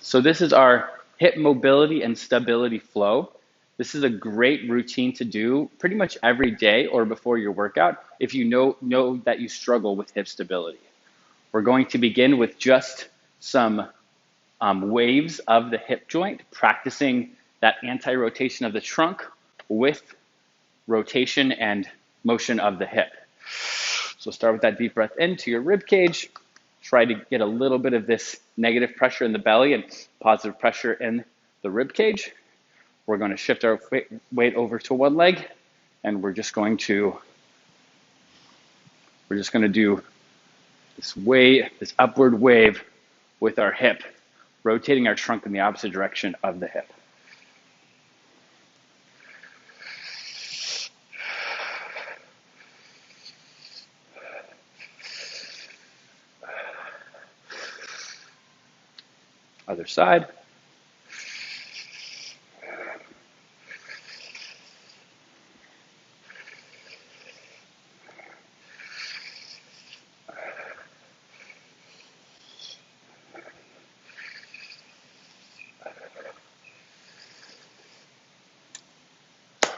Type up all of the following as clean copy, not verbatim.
So this is our hip mobility and stability flow. This is a great routine to do pretty much every day or before your workout if you know that you struggle with hip stability. We're going to begin with just some waves of the hip joint, practicing that anti-rotation of the trunk with rotation and motion of the hip. So start with that deep breath into your rib cage. Try to get a little bit of this negative pressure in the belly and positive pressure in the rib cage. We're going to shift our weight over to one leg, and we're just going to do this upward wave with our hip, rotating our trunk in the opposite direction of the hip. Other side.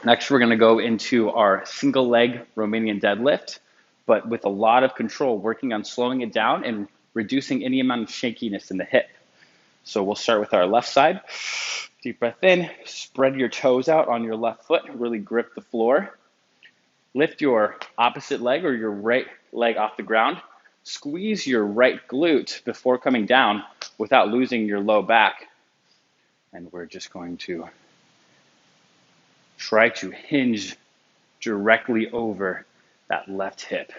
Next, we're going to go into our single leg Romanian deadlift, but with a lot of control, working on slowing it down and reducing any amount of shakiness in the hip. So we'll start with our left side. Deep breath in, spread your toes out on your left foot, really grip the floor. Lift your opposite leg or your right leg off the ground. Squeeze your right glute before coming down without losing your low back. And we're just going to try to hinge directly over that left hip.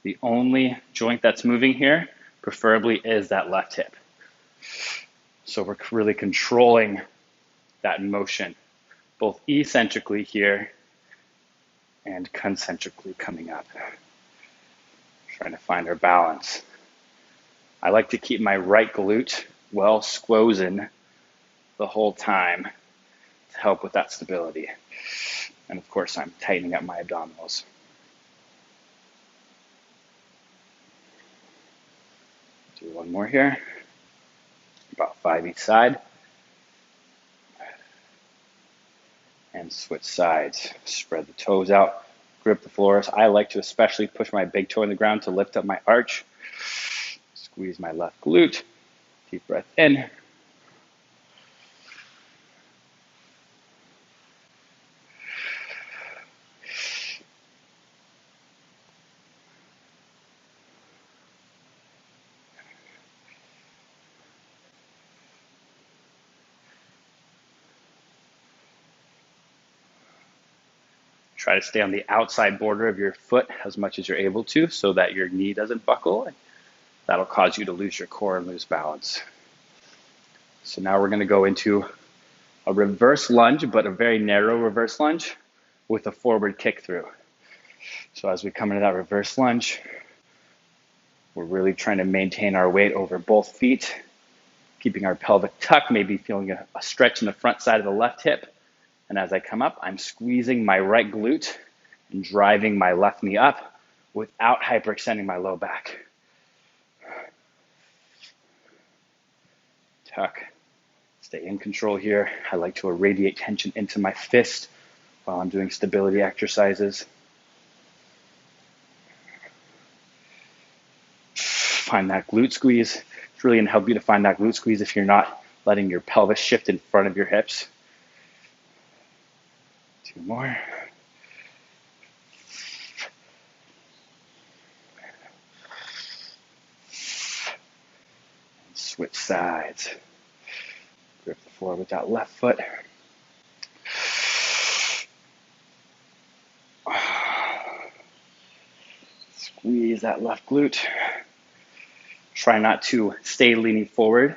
The only joint that's moving here, preferably, is that left hip. So we're really controlling that motion, both eccentrically here and concentrically coming up. Trying to find our balance. I like to keep my right glute well squozen the whole time to help with that stability. And of course, I'm tightening up my abdominals. Do one more here. About 5 each side. And switch sides. Spread the toes out. Grip the floors. I like to especially push my big toe in the ground to lift up my arch. Squeeze my left glute. Deep breath in. Try to stay on the outside border of your foot as much as you're able to so that your knee doesn't buckle. That'll cause you to lose your core and lose balance. So now we're going to go into a reverse lunge, but a very narrow reverse lunge with a forward kick through. So as we come into that reverse lunge, we're really trying to maintain our weight over both feet, keeping our pelvic tuck, maybe feeling a stretch in the front side of the left hip. And as I come up, I'm squeezing my right glute and driving my left knee up without hyperextending my low back. Tuck. Stay in control here. I like to irradiate tension into my fist while I'm doing stability exercises. Find that glute squeeze. It's really going to help you to find that glute squeeze if you're not letting your pelvis shift in front of your hips. 2 more. And switch sides. Grip the floor with that left foot. Squeeze that left glute. Try not to stay leaning forward,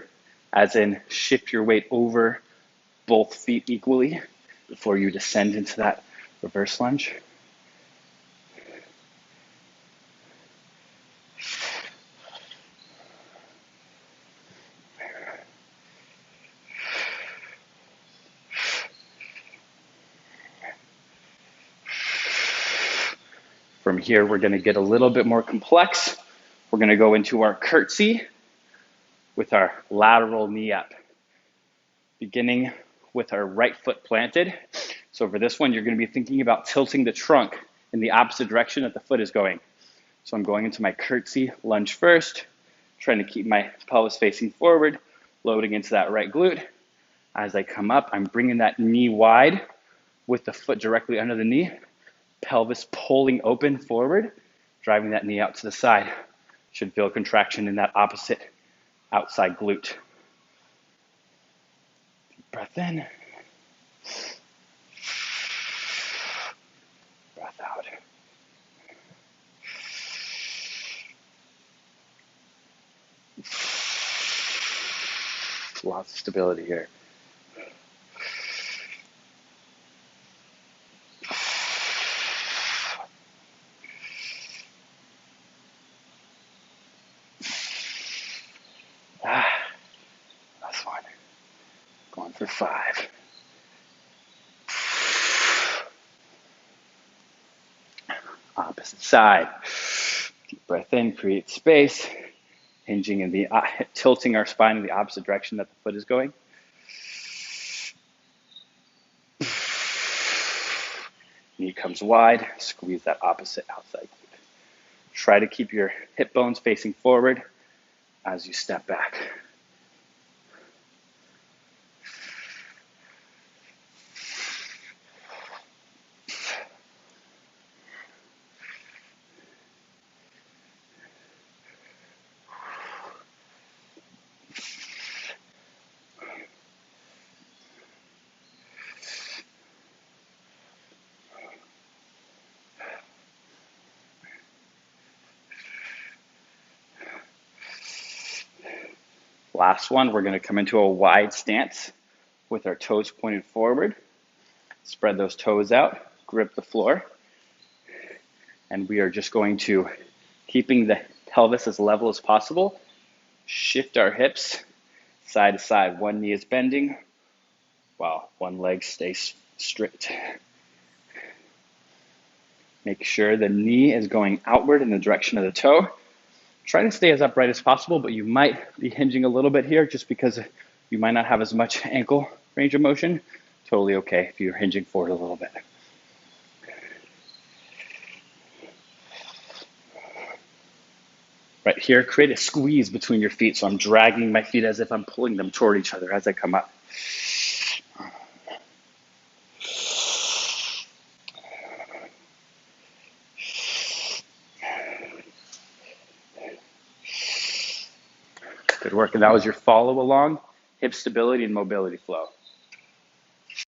as in shift your weight over both feet equally before you descend into that reverse lunge. From here, we're going to get a little bit more complex. We're going to go into our curtsy with our lateral knee up. beginning with our right foot planted. So for this one, you're going to be thinking about tilting the trunk in the opposite direction that the foot is going. So I'm going into my curtsy lunge first, trying to keep my pelvis facing forward, loading into that right glute. As I come up, I'm bringing that knee wide with the foot directly under the knee, pelvis pulling open forward, driving that knee out to the side. Should feel contraction in that opposite outside glute. Deep breath in. Breath out. Lots of stability here. Last one. Going for 5. Opposite side. Deep breath in, create space, hinging in the tilting our spine in the opposite direction that the foot is going. Knee comes wide, squeeze that opposite outside glute. Try to keep your hip bones facing forward as you step back. Last one, we're going to come into a wide stance with our toes pointed forward. Spread those toes out, grip the floor. And we are just going to, keeping the pelvis as level as possible, shift our hips side to side. One knee is bending while one leg stays straight. Make sure the knee is going outward in the direction of the toe. Try to stay as upright as possible, but you might be hinging a little bit here just because you might not have as much ankle range of motion. Totally okay if you're hinging forward a little bit. Right here, create a squeeze between your feet. So I'm dragging my feet as if I'm pulling them toward each other as I come up. Good work. And that was your follow along hip stability and mobility flow.